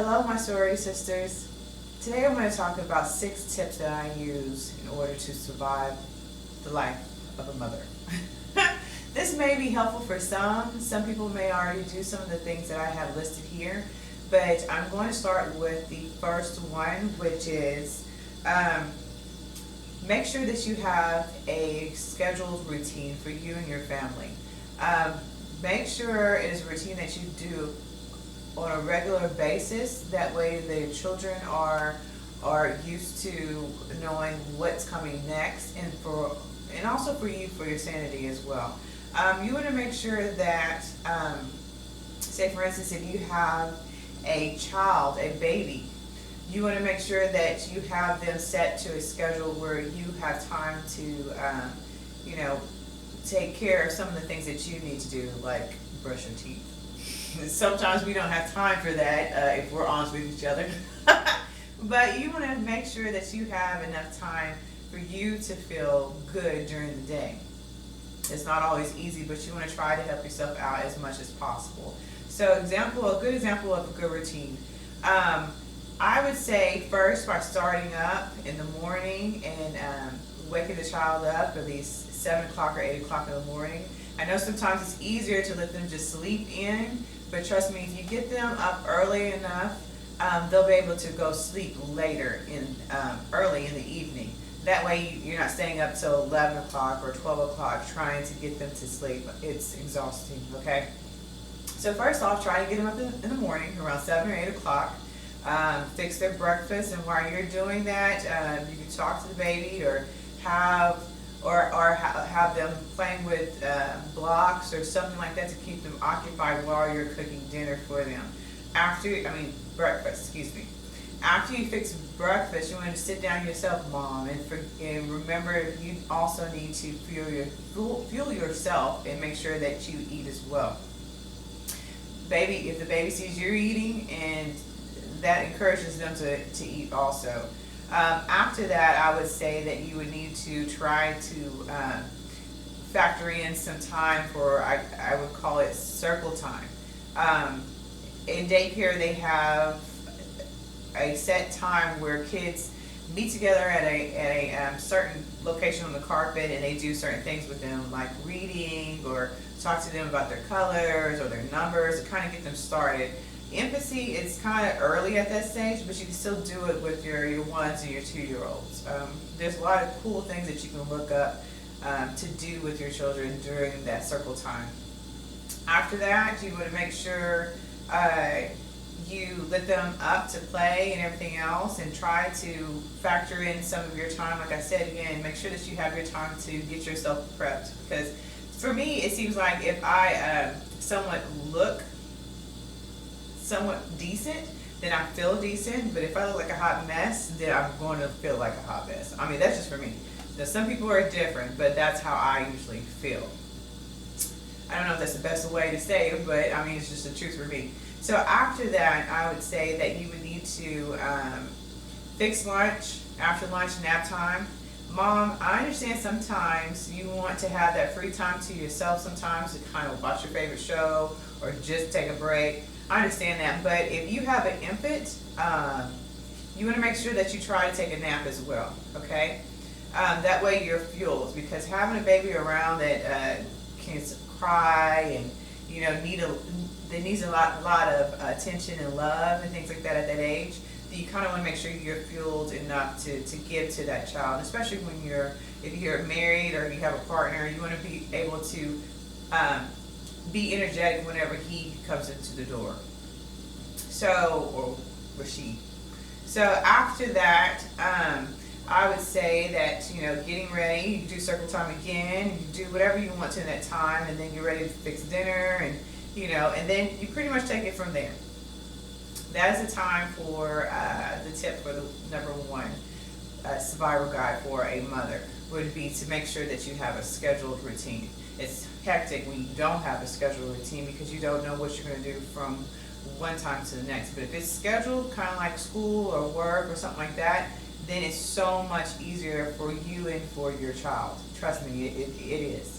Hello, my sorority sisters. Today I'm going to talk about 6 tips that I use in order to survive the life of a mother. This may be helpful for some. Some people may already do some of the things that I have listed here, but I'm going to start with the first one, which is make sure that you have a scheduled routine for you and your family. Make sure it is a routine that you do on a regular basis. That way the children are used to knowing what's coming next, and also for you, for your sanity as well. You want to make sure that, say for instance, if you have a child, a baby, you want to make sure that you have them set to a schedule where you have time to, take care of some of the things that you need to do, like brush your teeth. Sometimes we don't have time for that, if we're honest with each other. But you want to make sure that you have enough time for you to feel good during the day. It's not always easy, but you want to try to help yourself out as much as possible. So a good example of a good routine. I would say first, by starting up in the morning and waking the child up at least 7 o'clock or 8 o'clock in the morning. I know sometimes it's easier to let them just sleep in, but trust me, if you get them up early enough, they'll be able to go sleep later early in the evening. That way you're not staying up till 11 o'clock or 12 o'clock trying to get them to sleep. It's exhausting, okay? So first off, try to get them up in the morning around 7 or 8 o'clock. Fix their breakfast, and while you're doing that, you can talk to the baby or have them playing with blocks or something like that to keep them occupied while you're cooking dinner for them. Breakfast, excuse me. After you fix breakfast, you want to sit down yourself, Mom, and remember you also need to fuel yourself and make sure that you eat as well. If the baby sees you're eating, and that encourages them to eat also. After that, I would say that you would need to try to factor in some time for, I would call it circle time. In daycare, they have a set time where kids meet together at a certain location on the carpet, and they do certain things with them, like reading or talk to them about their colors or their numbers to kind of get them started. Empathy is kind of early at that stage, but you can still do it with your 1s and your 2-year-olds. There's a lot of cool things that you can look up to do with your children during that circle time. After that, you want to make sure you let them up to play and everything else, and try to factor in some of your time. Like I said again, make sure that you have your time to get yourself prepped, because for me, it seems like if I look somewhat decent, then I feel decent. But if I look like a hot mess, then I'm going to feel like a hot mess. I mean, that's just for me. Now, some people are different, but that's how I usually feel. I don't know if that's the best way to say it, but I mean, it's just the truth for me. So after that, I would say that you would need to fix lunch, after lunch, nap time. Mom, I understand sometimes you want to have that free time to yourself sometimes to kind of watch your favorite show or just take a break. I understand that, but if you have an infant, you want to make sure that you try to take a nap as well, okay? That way you're fueled, because having a baby around that can cry and needs a lot of attention and love and things like that at that age, you kind of want to make sure you're fueled enough to give to that child, especially if you're married or you have a partner. You want to be able to be energetic whenever he comes into the door. Or she. So after that, I would say that, getting ready, you do circle time again, you do whatever you want to in that time, and then you're ready to fix dinner, and then you pretty much take it from there. That is the time for the tip for the number 1 survival guide for a mother, would be to make sure that you have a scheduled routine. It's hectic when you don't have a scheduled routine, because you don't know what you're going to do from one time to the next. But if it's scheduled, kind of like school or work or something like that, then it's so much easier for you and for your child. Trust me, it is.